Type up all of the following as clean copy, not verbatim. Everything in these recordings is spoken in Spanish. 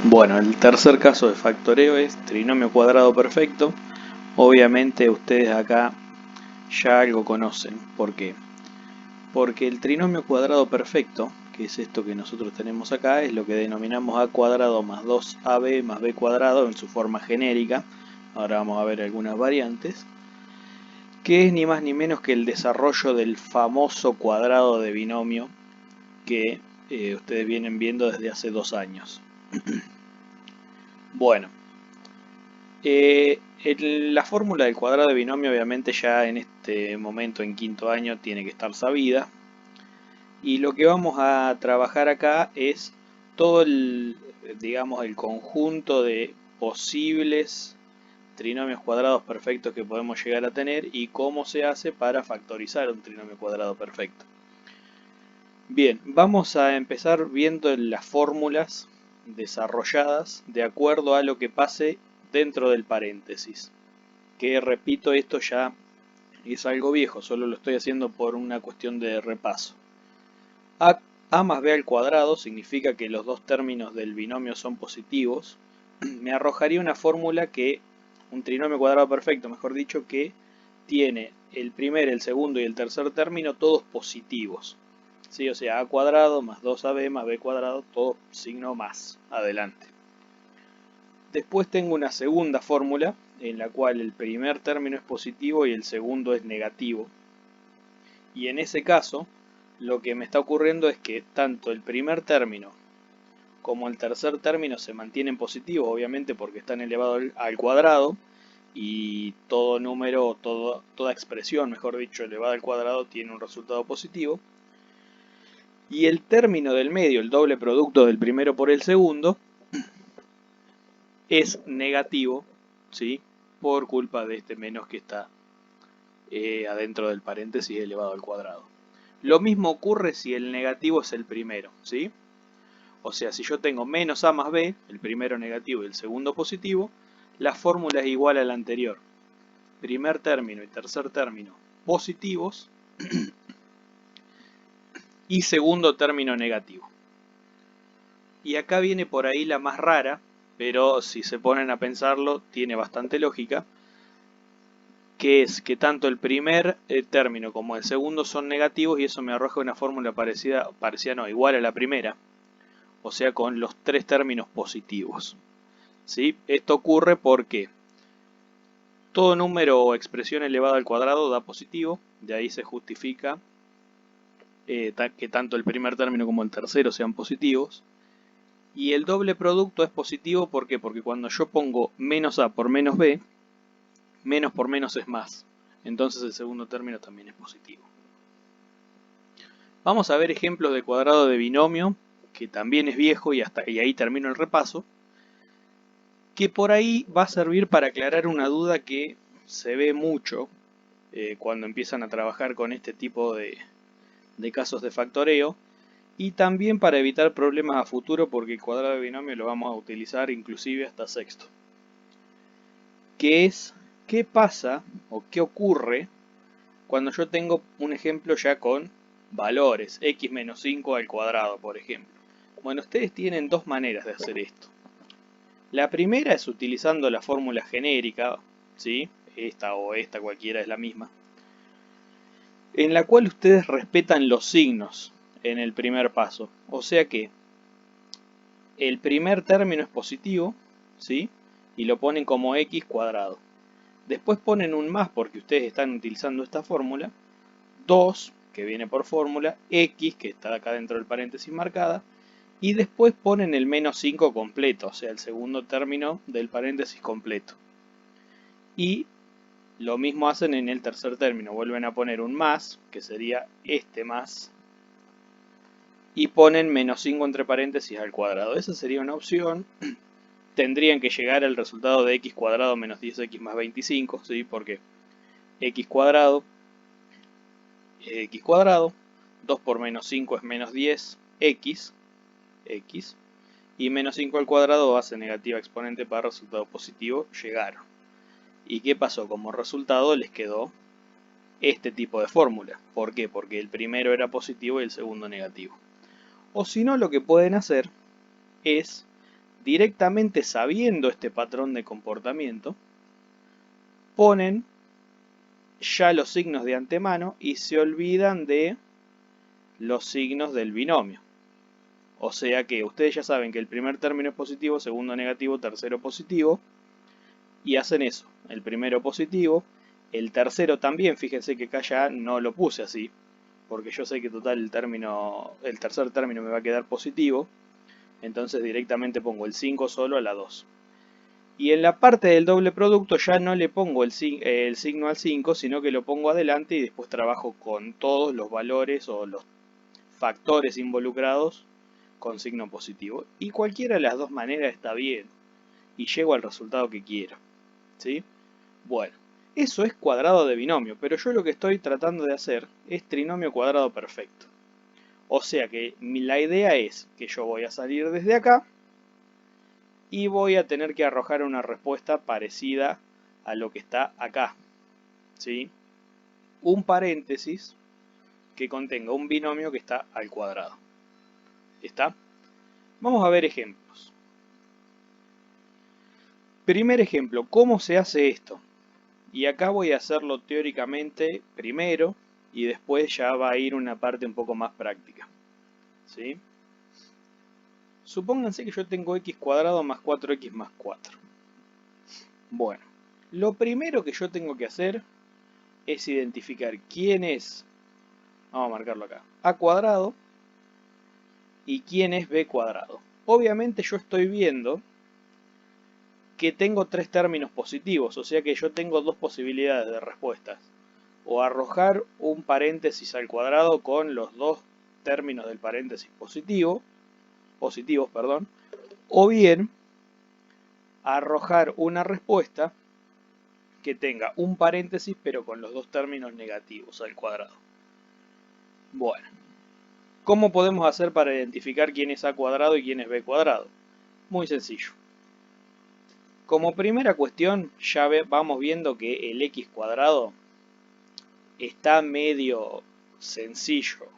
Bueno, el tercer caso de factoreo es trinomio cuadrado perfecto. Obviamente ustedes acá ya algo conocen. ¿Por qué? Porque el trinomio cuadrado perfecto, que es esto que nosotros tenemos acá, es lo que denominamos a cuadrado más 2ab más b cuadrado en su forma genérica. Ahora vamos a ver algunas variantes. Que es ni más ni menos que el desarrollo del famoso cuadrado de binomio que ustedes vienen viendo desde hace 2 años. Bueno, la fórmula del cuadrado de binomio obviamente ya en este momento en quinto año tiene que estar sabida. Y lo que vamos a trabajar acá es todo digamos, el conjunto de posibles trinomios cuadrados perfectos que podemos llegar a tener y cómo se hace para factorizar un trinomio cuadrado perfecto. Bien, vamos a empezar viendo las fórmulas desarrolladas de acuerdo a lo que pase dentro del paréntesis. Que repito, esto ya es algo viejo, solo lo estoy haciendo por una cuestión de repaso. A más b al cuadrado significa que los dos términos del binomio son positivos. Me arrojaría una fórmula que, un trinomio cuadrado perfecto, mejor dicho, que tiene el primer, el segundo y el tercer término todos positivos. ¿Sí? O sea, a cuadrado más 2ab más b cuadrado, todo signo más adelante. Después tengo una segunda fórmula en la cual el primer término es positivo y el segundo es negativo. Y en ese caso, lo que me está ocurriendo es que tanto el primer término como el tercer término se mantienen positivos, obviamente porque están elevados al cuadrado, y todo número, toda expresión, mejor dicho, elevada al cuadrado tiene un resultado positivo. Y el término del medio, el doble producto del primero por el segundo, es negativo, ¿sí? Por culpa de este menos que está adentro del paréntesis elevado al cuadrado. Lo mismo ocurre si el negativo es el primero, ¿sí? O sea, si yo tengo menos a más b, el primero negativo y el segundo positivo, la fórmula es igual a la anterior. Primer término y tercer término positivos y segundo término negativo. Y acá viene por ahí la más rara, pero si se ponen a pensarlo tiene bastante lógica, que es que tanto el primer término como el segundo son negativos y eso me arroja una fórmula parecida no, igual a la primera, o sea con los tres términos positivos. ¿Sí? Esto ocurre porque todo número o expresión elevada al cuadrado da positivo, de ahí se justifica que tanto el primer término como el tercero sean positivos. Y el doble producto es positivo, ¿por qué? Porque cuando yo pongo menos a por menos b, menos por menos es más. Entonces el segundo término también es positivo. Vamos a ver ejemplos de cuadrado de binomio, que también es viejo y ahí termino el repaso. Que por ahí va a servir para aclarar una duda que se ve mucho cuando empiezan a trabajar con este tipo de casos de factoreo, y también para evitar problemas a futuro porque el cuadrado de binomio lo vamos a utilizar inclusive hasta sexto. Que es, ¿qué pasa o qué ocurre cuando yo tengo un ejemplo ya con valores, x menos 5 al cuadrado, por ejemplo? Bueno, ustedes tienen dos maneras de hacer esto. La primera es utilizando la fórmula genérica, ¿sí? Esta o esta, cualquiera es la misma, en la cual ustedes respetan los signos en el primer paso. O sea que el primer término es positivo, ¿sí? Y lo ponen como x cuadrado. Después ponen un más porque ustedes están utilizando esta fórmula, 2, que viene por fórmula, x, que está acá dentro del paréntesis marcada, y después ponen el menos 5 completo, o sea, el segundo término del paréntesis completo. Y lo mismo hacen en el tercer término, vuelven a poner un más, que sería este más, y ponen menos 5 entre paréntesis al cuadrado. Esa sería una opción. Tendrían que llegar al resultado de x cuadrado menos 10x más 25, ¿sí? Porque x cuadrado es x cuadrado, 2 por menos 5 es menos 10x, y menos 5 al cuadrado hace negativa exponente para resultado positivo, llegaron. ¿Y qué pasó? Como resultado les quedó este tipo de fórmula. ¿Por qué? Porque el primero era positivo y el segundo negativo. O si no, lo que pueden hacer es, directamente sabiendo este patrón de comportamiento, ponen ya los signos de antemano y se olvidan de los signos del binomio. O sea que ustedes ya saben que el primer término es positivo, segundo negativo, tercero positivo, y hacen eso. El primero positivo, el tercero también, fíjense que acá ya no lo puse así, porque yo sé que total el tercer término me va a quedar positivo, entonces directamente pongo el 5 solo a la 2. Y en la parte del doble producto ya no le pongo el signo al 5, sino que lo pongo adelante y después trabajo con todos los valores o los factores involucrados con signo positivo. Y cualquiera de las dos maneras está bien y llego al resultado que quiero. ¿Sí? Bueno, eso es cuadrado de binomio, pero yo lo que estoy tratando de hacer es trinomio cuadrado perfecto. O sea que la idea es que yo voy a salir desde acá y voy a tener que arrojar una respuesta parecida a lo que está acá. ¿Sí? Un paréntesis que contenga un binomio que está al cuadrado. ¿Está? Vamos a ver ejemplos. Primer ejemplo, ¿cómo se hace esto? Y acá voy a hacerlo teóricamente primero y después ya va a ir una parte un poco más práctica. ¿Sí? Supónganse que yo tengo x cuadrado más 4x más 4. Bueno, lo primero que yo tengo que hacer es identificar quién es, vamos a marcarlo acá, a cuadrado y quién es b cuadrado. Obviamente yo estoy viendo que tengo tres términos positivos, o sea que yo tengo dos posibilidades de respuestas. O arrojar un paréntesis al cuadrado con los dos términos del paréntesis positivos, o bien arrojar una respuesta que tenga un paréntesis pero con los dos términos negativos al cuadrado. Bueno, ¿cómo podemos hacer para identificar quién es a cuadrado y quién es b cuadrado? Muy sencillo. Como primera cuestión, ya vamos viendo que el x cuadrado está medio sencillo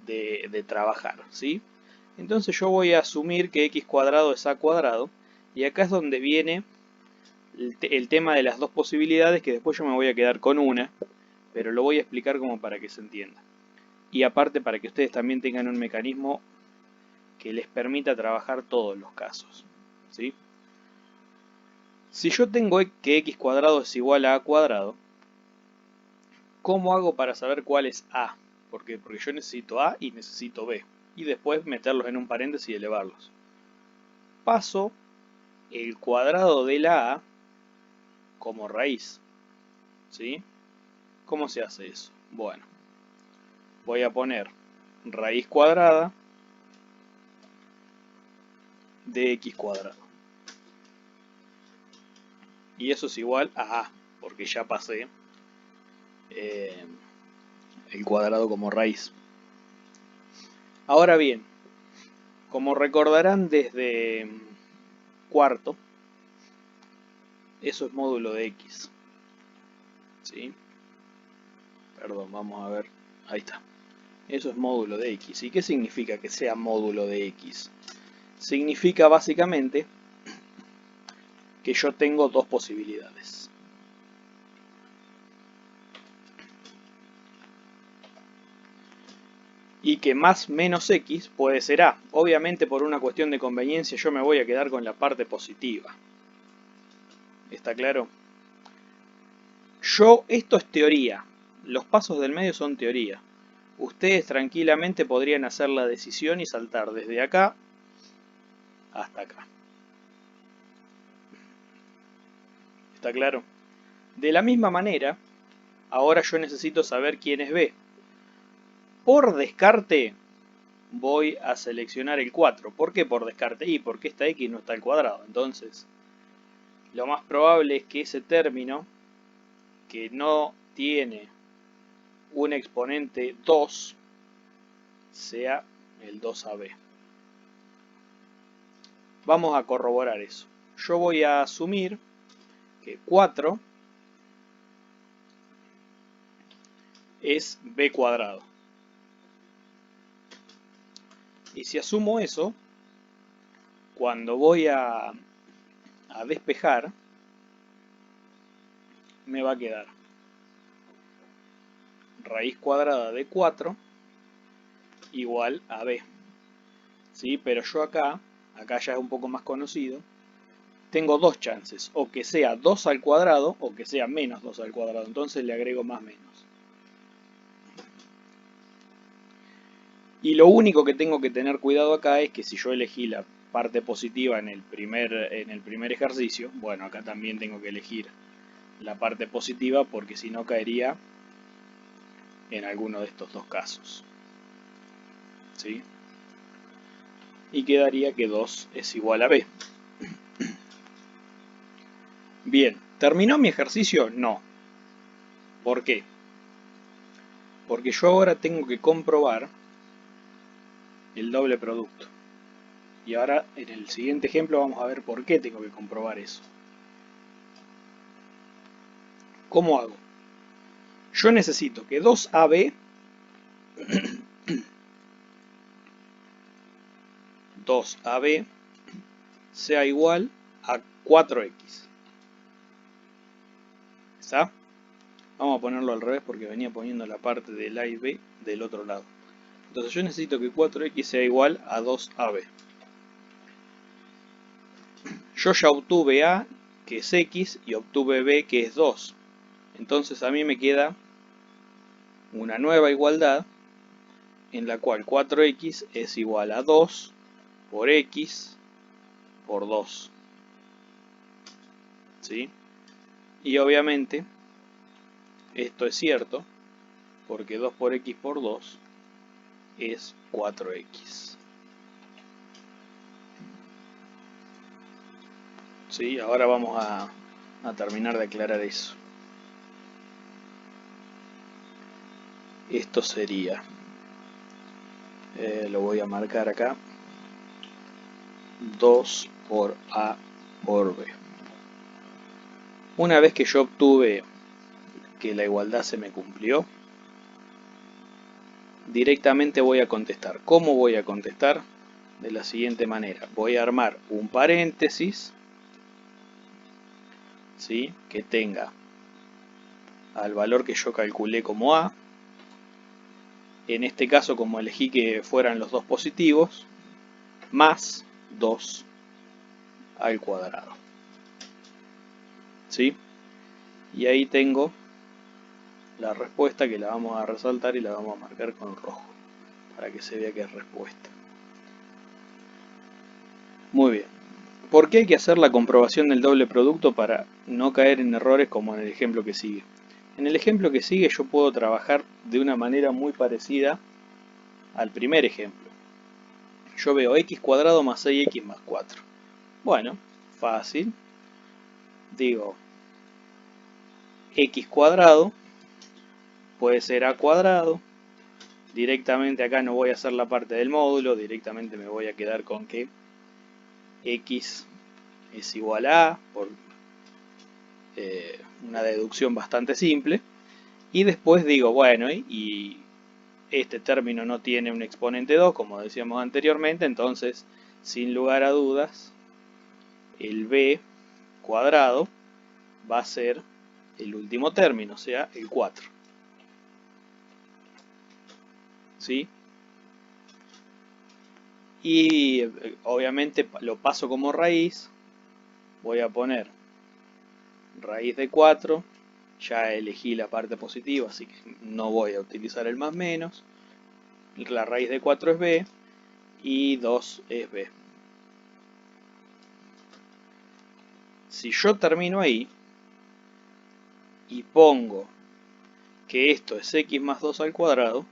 de trabajar, ¿sí? Entonces yo voy a asumir que x cuadrado es a cuadrado, y acá es donde viene el tema de las dos posibilidades, que después yo me voy a quedar con una, pero lo voy a explicar como para que se entienda. Y aparte para que ustedes también tengan un mecanismo que les permita trabajar todos los casos, ¿sí? Si yo tengo que x cuadrado es igual a cuadrado, ¿cómo hago para saber cuál es a? ¿Por qué? Porque yo necesito a y necesito b. Y después meterlos en un paréntesis y elevarlos. Paso el cuadrado de la a como raíz. ¿Sí? ¿Cómo se hace eso? Bueno, voy a poner raíz cuadrada de x cuadrado. Y eso es igual a porque ya pasé el cuadrado como raíz. Ahora bien, como recordarán desde cuarto, eso es módulo de x. ¿Sí? Perdón, vamos a ver. Ahí está. Eso es módulo de x. ¿Y qué significa que sea módulo de x? Significa básicamente que yo tengo dos posibilidades. Y que más menos x puede ser a. Obviamente por una cuestión de conveniencia yo me voy a quedar con la parte positiva. ¿Está claro? Esto es teoría. Los pasos del medio son teoría. Ustedes tranquilamente podrían hacer la decisión y saltar desde acá hasta acá. ¿Está claro? De la misma manera, ahora yo necesito saber quién es b. Por descarte voy a seleccionar el 4. ¿Por qué por descarte? Y porque esta x no está al cuadrado. Entonces, lo más probable es que ese término que no tiene un exponente 2 sea el 2ab. Vamos a corroborar eso. Yo voy a asumir que 4 es b cuadrado. Y si asumo eso, cuando voy a despejar, me va a quedar raíz cuadrada de 4 igual a b. ¿Sí? Pero yo acá ya es un poco más conocido, tengo dos chances, o que sea 2 al cuadrado o que sea menos 2 al cuadrado, entonces le agrego más menos. Y lo único que tengo que tener cuidado acá es que si yo elegí la parte positiva en el primer ejercicio, bueno, acá también tengo que elegir la parte positiva porque si no caería en alguno de estos dos casos. ¿Sí? Y quedaría que 2 es igual a b. Bien, ¿terminó mi ejercicio? No. ¿Por qué? Porque yo ahora tengo que comprobar el doble producto. Y ahora en el siguiente ejemplo vamos a ver por qué tengo que comprobar eso. ¿Cómo hago? Yo necesito que 2AB 2AB sea igual a 4X. ¿Está? Vamos a ponerlo al revés porque venía poniendo la parte del A y B del otro lado. Entonces yo necesito que 4X sea igual a 2AB. Yo ya obtuve A, que es X, y obtuve B, que es 2. Entonces a mí me queda una nueva igualdad en la cual 4X es igual a 2 por X por 2. ¿Sí? Y obviamente esto es cierto porque 2 por X por 2 es 4X. ¿Sí? Ahora vamos a terminar de aclarar eso. Esto sería, lo voy a marcar acá, 2 por A por B. Una vez que yo obtuve que la igualdad se me cumplió, directamente voy a contestar. ¿Cómo voy a contestar? De la siguiente manera. Voy a armar un paréntesis, ¿sí? Que tenga al valor que yo calculé como A. En este caso, como elegí que fueran los dos positivos, más 2 al cuadrado. ¿Sí? Y ahí tengo la respuesta que la vamos a resaltar y la vamos a marcar con rojo para que se vea que es respuesta. Muy bien. ¿Por qué hay que hacer la comprobación del doble producto para no caer en errores como en el ejemplo que sigue? En el ejemplo que sigue yo puedo trabajar de una manera muy parecida al primer ejemplo. Yo veo x cuadrado más 6x más 4. Bueno, fácil. Digo, x cuadrado puede ser a cuadrado. Directamente acá no voy a hacer la parte del módulo, directamente me voy a quedar con que x es igual a por una deducción bastante simple. Y después digo, bueno, y este término no tiene un exponente 2, como decíamos anteriormente, entonces, sin lugar a dudas, el b cuadrado va a ser el último término, o sea, el 4. ¿Sí? Y obviamente lo paso como raíz, voy a poner raíz de 4, ya elegí la parte positiva, así que no voy a utilizar el más menos, la raíz de 4 es b y 2 es b. Si yo termino ahí y pongo que esto es x más 2 al cuadrado,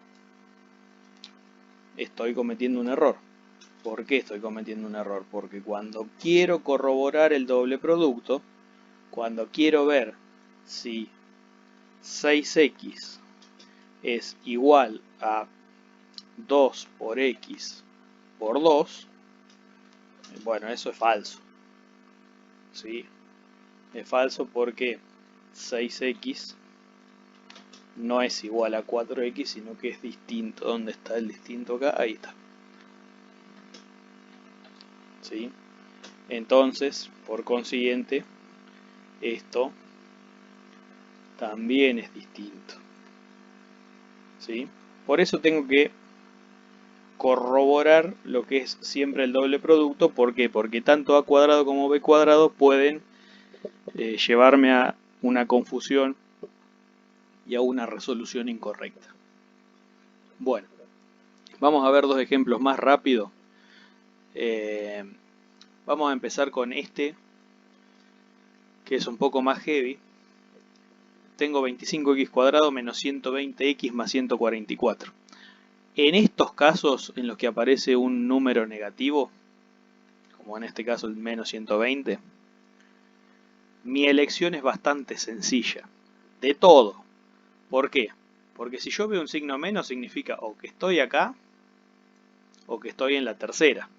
estoy cometiendo un error. ¿Por qué estoy cometiendo un error? Porque cuando quiero corroborar el doble producto, cuando quiero ver si 6x es igual a 2 por x por 2, bueno, eso es falso. ¿Sí? Es falso porque 6x no es igual a 4x, sino que es distinto. ¿Dónde está el distinto acá? Ahí está. ¿Sí? Entonces, por consiguiente, esto también es distinto, ¿sí? Por eso tengo que corroborar lo que es siempre el doble producto. ¿Por qué? Porque tanto a cuadrado como b cuadrado pueden llevarme a una confusión y a una resolución incorrecta. Bueno, vamos a ver dos ejemplos más rápido. Vamos a empezar con este, que es un poco más heavy. Tengo 25x cuadrado menos 120x más 144. En estos casos en los que aparece un número negativo, como en este caso el menos 120, mi elección es bastante sencilla. De todo. ¿Por qué? Porque si yo veo un signo menos significa o que estoy acá o que estoy en la tercera,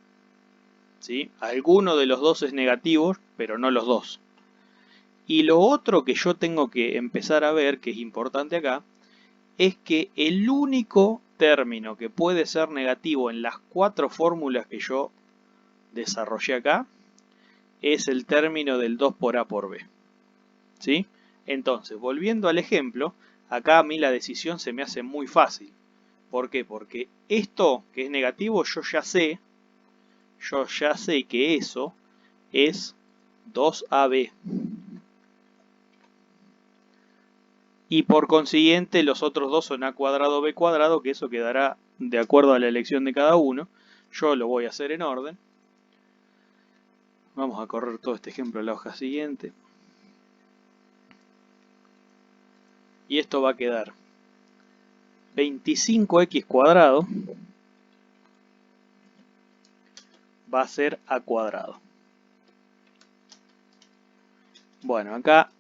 ¿sí? Alguno de los dos es negativo, pero no los dos. Y lo otro que yo tengo que empezar a ver, que es importante acá, es que el único término que puede ser negativo en las cuatro fórmulas que yo desarrollé acá es el término del 2 por A por B, ¿sí? Entonces, volviendo al ejemplo, acá a mí la decisión se me hace muy fácil. ¿Por qué? Porque esto que es negativo yo ya sé que eso es 2AB. Y por consiguiente los otros dos son A cuadrado, B cuadrado, que eso quedará de acuerdo a la elección de cada uno. Yo lo voy a hacer en orden. Vamos a correr todo este ejemplo a la hoja siguiente. Y esto va a quedar 25x cuadrado va a ser A cuadrado. Bueno, acá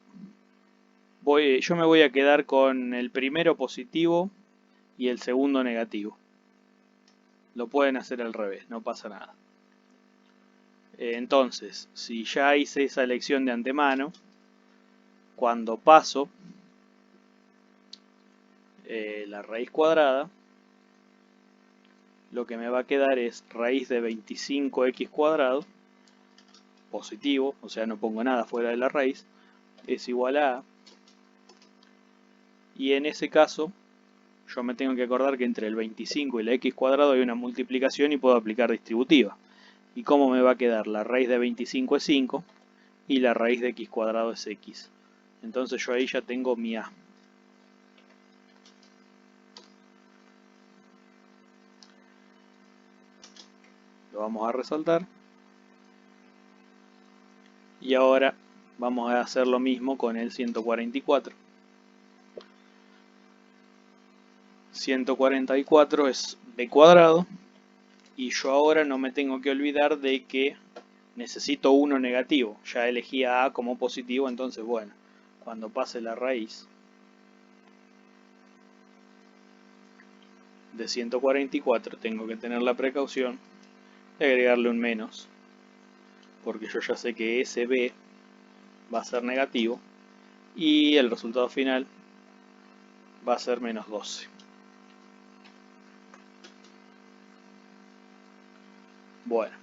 yo me voy a quedar con el primero positivo y el segundo negativo. Lo pueden hacer al revés, no pasa nada. Entonces, si ya hice esa elección de antemano, cuando paso la raíz cuadrada, lo que me va a quedar es raíz de 25x cuadrado, positivo, o sea no pongo nada fuera de la raíz, es igual a A. Y en ese caso, yo me tengo que acordar que entre el 25 y la x cuadrado hay una multiplicación y puedo aplicar distributiva. ¿Y cómo me va a quedar? La raíz de 25 es 5 y la raíz de x cuadrado es x. Entonces yo ahí ya tengo mi A. Lo vamos a resaltar. Y ahora vamos a hacer lo mismo con el 144. 144 es b cuadrado. Y yo ahora no me tengo que olvidar de que necesito uno negativo. Ya elegí a A como positivo, entonces bueno, cuando pase la raíz de 144 tengo que tener la precaución de agregarle un menos, porque yo ya sé que ese B va a ser negativo y el resultado final va a ser menos 12. Bueno,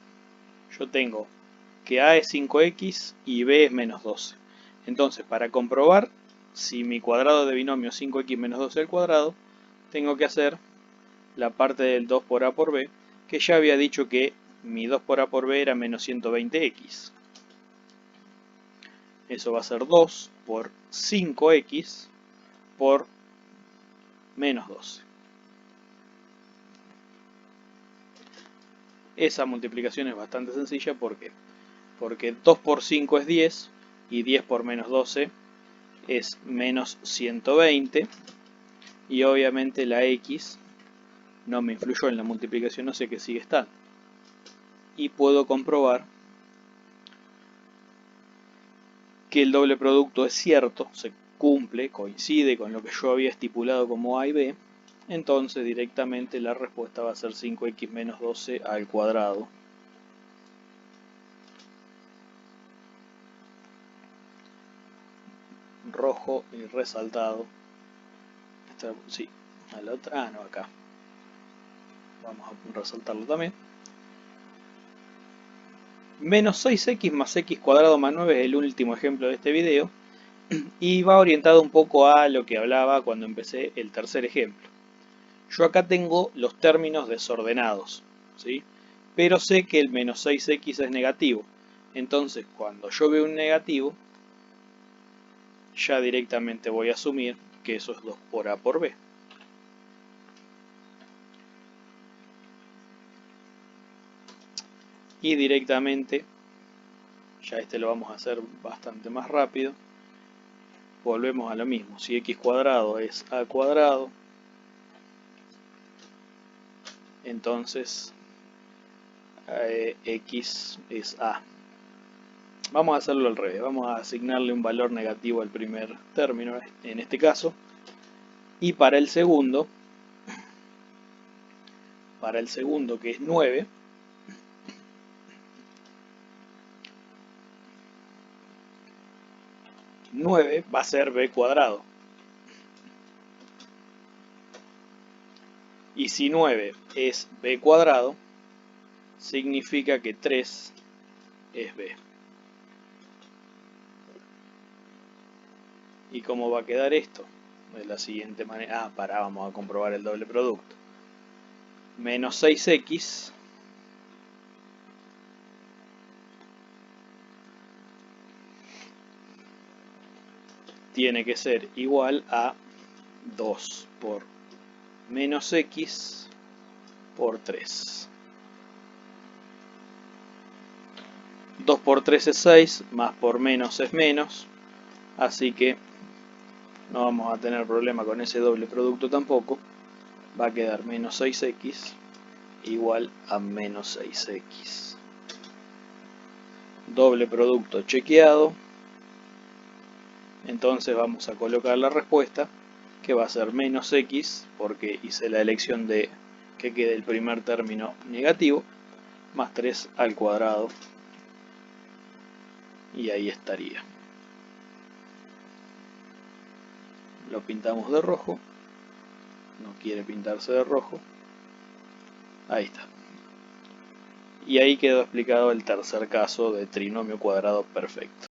yo tengo que A es 5x y B es menos 12. Entonces, para comprobar si mi cuadrado de binomio es 5x menos 12 al cuadrado, tengo que hacer la parte del 2 por A por B, que ya había dicho que mi 2 por A por B era menos 120x. Eso va a ser 2 por 5x por menos 12. Esa multiplicación es bastante sencilla, ¿por qué? Porque 2 por 5 es 10 y 10 por menos 12 es menos 120 y obviamente la x no me influyó en la multiplicación, o sea que sigue estando. Y puedo comprobar que el doble producto es cierto, se cumple, coincide con lo que yo había estipulado como A y B, entonces directamente la respuesta va a ser 5x menos 12 al cuadrado. Rojo y resaltado. Sí, a la otra, no, acá. Vamos a resaltarlo también. Menos 6x más x cuadrado más 9 es el último ejemplo de este video y va orientado un poco a lo que hablaba cuando empecé el tercer ejemplo. Yo acá tengo los términos desordenados, ¿sí? Pero sé que el menos 6x es negativo. Entonces, cuando yo veo un negativo, ya directamente voy a asumir que eso es 2 por a por b. Y directamente, ya este lo vamos a hacer bastante más rápido, volvemos a lo mismo. Si x cuadrado es a cuadrado, entonces x es a. Vamos a hacerlo al revés, vamos a asignarle un valor negativo al primer término, en este caso, y para el segundo que es 9, va a ser b cuadrado. Y si 9 es b cuadrado, significa que 3 es b. ¿Y cómo va a quedar esto? De la siguiente manera. Vamos a comprobar el doble producto. Menos 6x tiene que ser igual a 2 por menos x por 3. 2 por 3 es 6, más por menos es menos, así que no vamos a tener problema con ese doble producto tampoco. Va a quedar menos 6x igual a menos 6x. Doble producto chequeado. Entonces vamos a colocar la respuesta, que va a ser menos x, porque hice la elección de que quede el primer término negativo, más 3 al cuadrado. Y ahí estaría. Lo pintamos de rojo. No quiere pintarse de rojo. Ahí está. Y ahí quedó explicado el tercer caso de trinomio cuadrado perfecto.